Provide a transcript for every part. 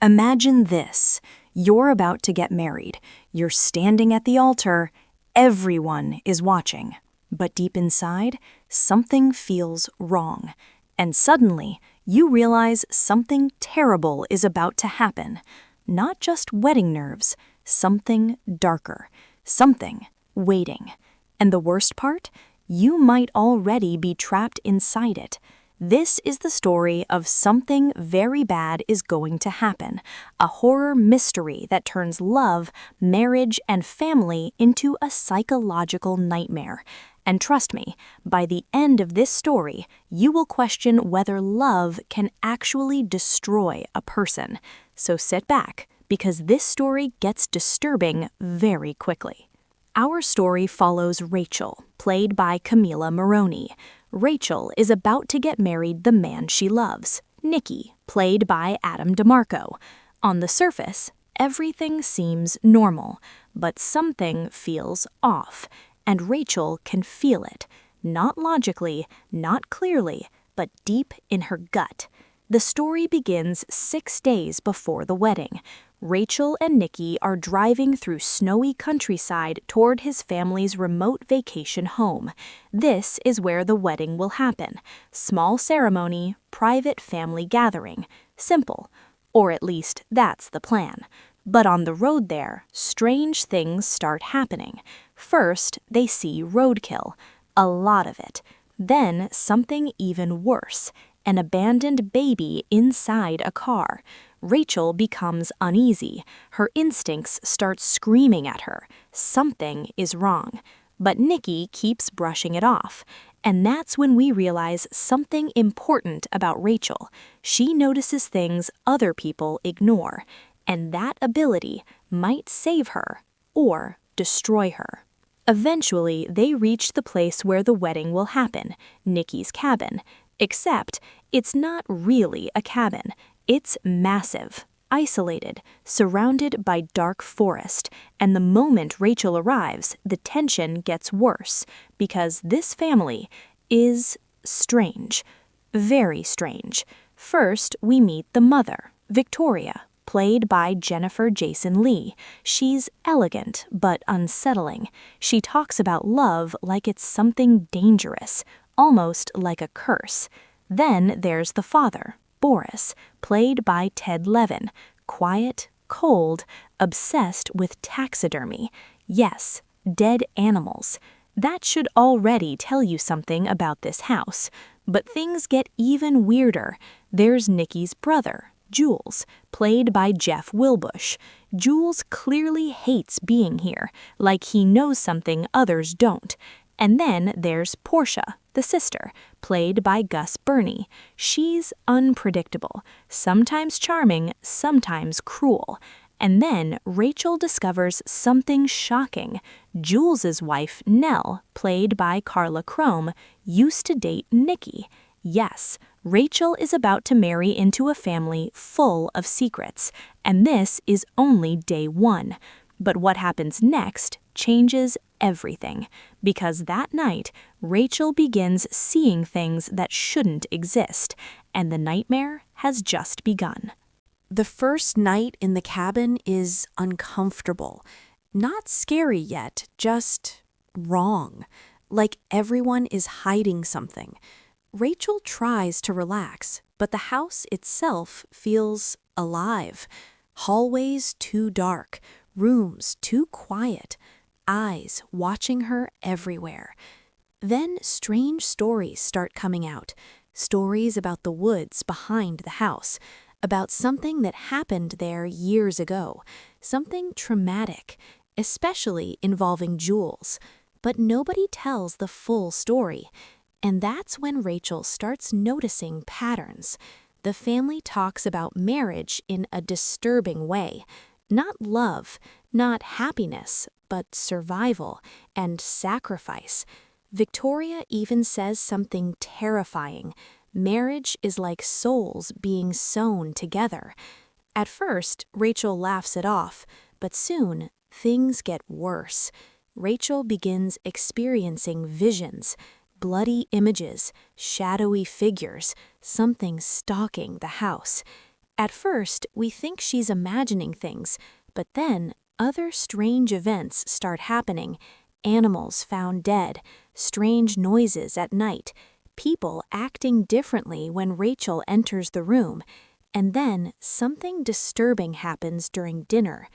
Imagine this. You're about to get married. You're standing at the altar. Everyone is watching. But deep inside, something feels wrong. And suddenly, you realize something terrible is about to happen. Not just wedding nerves, something darker. Something waiting. And the worst part? You might already be trapped inside it. This is the story of Something Very Bad Is Going to Happen, a horror mystery that turns love, marriage, and family into a psychological nightmare. And trust me, by the end of this story, you will question whether love can actually destroy a person. So sit back, because this story gets disturbing very quickly. Our story follows Rachel, played by Camila Moroni. Rachel is about to get married the man she loves, Nicky, played by Adam DeMarco. On the surface, everything seems normal, but something feels off, and Rachel can feel it, not logically, not clearly, but deep in her gut. The story begins 6 days before the wedding. Rachel and Nicky are driving through snowy countryside toward his family's remote vacation home. This is where the wedding will happen. Small ceremony, private family gathering. Simple. Or at least that's the plan. But on the road there, strange things start happening. First, they see roadkill. A lot of it. Then something even worse. An abandoned baby inside a car. Rachel becomes uneasy. Her instincts start screaming at her. Something is wrong. But Nicky keeps brushing it off. And that's when we realize something important about Rachel. She notices things other people ignore. And that ability might save her or destroy her. Eventually, they reach the place where the wedding will happen, Nicky's cabin. Except, it's not really a cabin. It's massive, isolated, surrounded by dark forest, and the moment Rachel arrives, the tension gets worse, because this family is strange. Very strange. First, we meet the mother, Victoria, played by Jennifer Jason Leigh. She's elegant but unsettling. She talks about love like it's something dangerous, almost like a curse. Then there's the father, Boris, played by Ted Levin, quiet, cold, obsessed with taxidermy. Yes, dead animals. That should already tell you something about this house. But things get even weirder. There's Nicky's brother, Jules, played by Jeff Wilbush. Jules clearly hates being here, like he knows something others don't. And then there's Portia, the sister, played by Gus Burney. She's unpredictable, sometimes charming, sometimes cruel. And then Rachel discovers something shocking. Jules's wife, Nell, played by Carla Crome, used to date Nicky. Yes, Rachel is about to marry into a family full of secrets, and this is only day 1. But what happens next changes everything, because that night, Rachel begins seeing things that shouldn't exist, and the nightmare has just begun. The first night in the cabin is uncomfortable. Not scary yet, just wrong. Like everyone is hiding something. Rachel tries to relax, but the house itself feels alive. Hallways too dark, rooms too quiet, eyes watching her everywhere. Then strange stories start coming out. Stories about the woods behind the house, about something that happened there years ago, something traumatic, especially involving Jules. But nobody tells the full story. And that's when Rachel starts noticing patterns. The family talks about marriage in a disturbing way. Not love, not happiness, but survival and sacrifice. Victoria even says something terrifying. Marriage is like souls being sewn together. At first, Rachel laughs it off, but soon things get worse. Rachel begins experiencing visions. Bloody images, shadowy figures, something stalking the house. At first, we think she's imagining things, but then other strange events start happening. Animals found dead, strange noises at night, people acting differently when Rachel enters the room, and then something disturbing happens during dinner.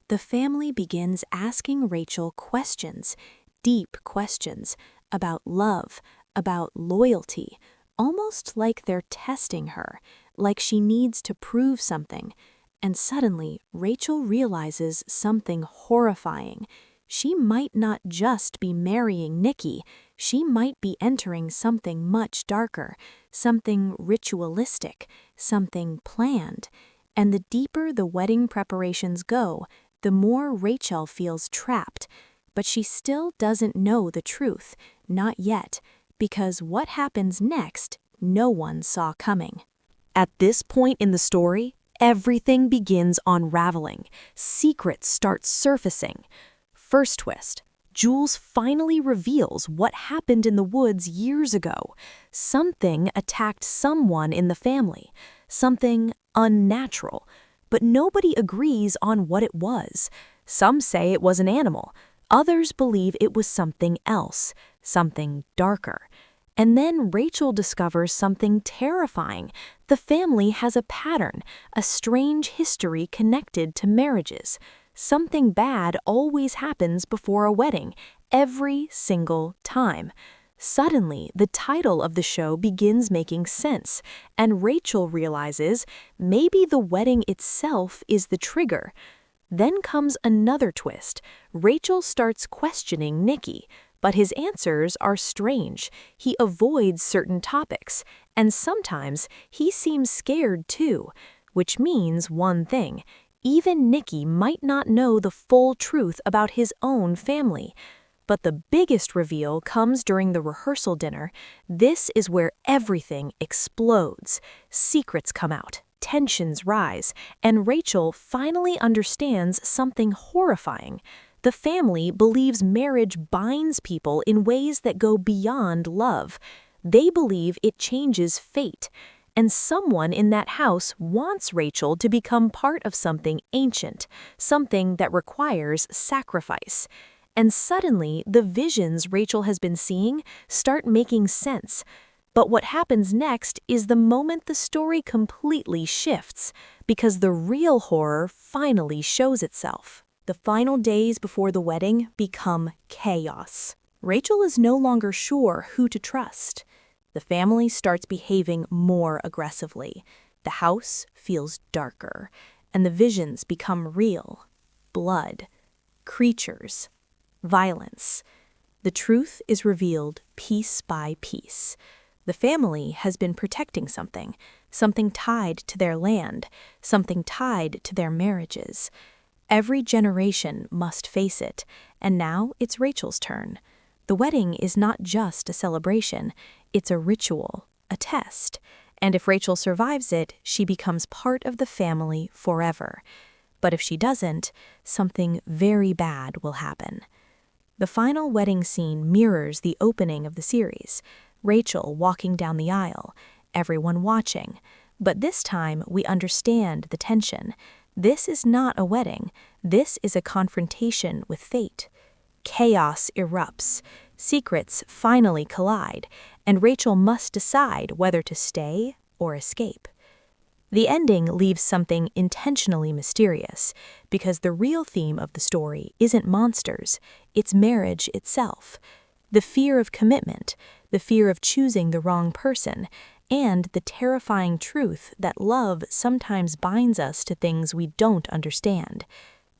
The family begins asking Rachel questions, deep questions, about love, about loyalty, almost like they're testing her, like she needs to prove something. And suddenly, Rachel realizes something horrifying. She might not just be marrying Nicky, she might be entering something much darker, something ritualistic, something planned. And the deeper the wedding preparations go, the more Rachel feels trapped. But she still doesn't know the truth, not yet, because what happens next, no one saw coming. At this point in the story, everything begins unraveling. Secrets start surfacing. First twist, Jules finally reveals what happened in the woods years ago. Something attacked someone in the family, something unnatural, but nobody agrees on what it was. Some say it was an animal, others believe it was something else, something darker. And then Rachel discovers something terrifying. The family has a pattern, a strange history connected to marriages. Something bad always happens before a wedding, every single time. Suddenly, the title of the show begins making sense, and Rachel realizes maybe the wedding itself is the trigger. Then comes another twist. Rachel starts questioning Nicky, but his answers are strange. He avoids certain topics, and sometimes he seems scared too, which means one thing. Even Nicky might not know the full truth about his own family. But the biggest reveal comes during the rehearsal dinner. This is where everything explodes. Secrets come out, tensions rise, and Rachel finally understands something horrifying. The family believes marriage binds people in ways that go beyond love. They believe it changes fate. And someone in that house wants Rachel to become part of something ancient, something that requires sacrifice. And suddenly, the visions Rachel has been seeing start making sense. But what happens next is the moment the story completely shifts, because the real horror finally shows itself. The final days before the wedding become chaos. Rachel is no longer sure who to trust. The family starts behaving more aggressively. The house feels darker, and the visions become real. Blood, creatures, violence. The truth is revealed piece by piece. The family has been protecting something, something tied to their land, something tied to their marriages. Every generation must face it, and now it's Rachel's turn. The wedding is not just a celebration, it's a ritual, a test. And if Rachel survives it, she becomes part of the family forever. But if she doesn't, something very bad will happen. The final wedding scene mirrors the opening of the series. Rachel walking down the aisle, everyone watching. But this time, we understand the tension. This is not a wedding. This is a confrontation with fate. Chaos erupts. Secrets finally collide, and Rachel must decide whether to stay or escape. The ending leaves something intentionally mysterious, because the real theme of the story isn't monsters, it's marriage itself. The fear of commitment, the fear of choosing the wrong person, and the terrifying truth that love sometimes binds us to things we don't understand.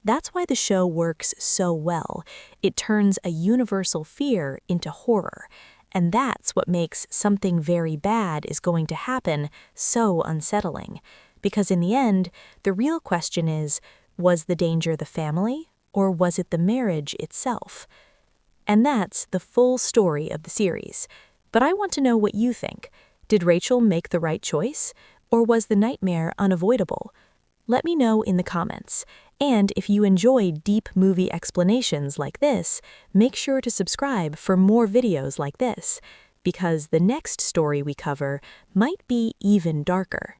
That's why the show works so well. It turns a universal fear into horror. And that's what makes something very bad is going to happen so unsettling. Because in the end, the real question is, was the danger the family, or was it the marriage itself? And that's the full story of the series. But I want to know what you think. Did Rachel make the right choice, or was the nightmare unavoidable? Let me know in the comments. And if you enjoy deep movie explanations like this, make sure to subscribe for more videos like this, because the next story we cover might be even darker.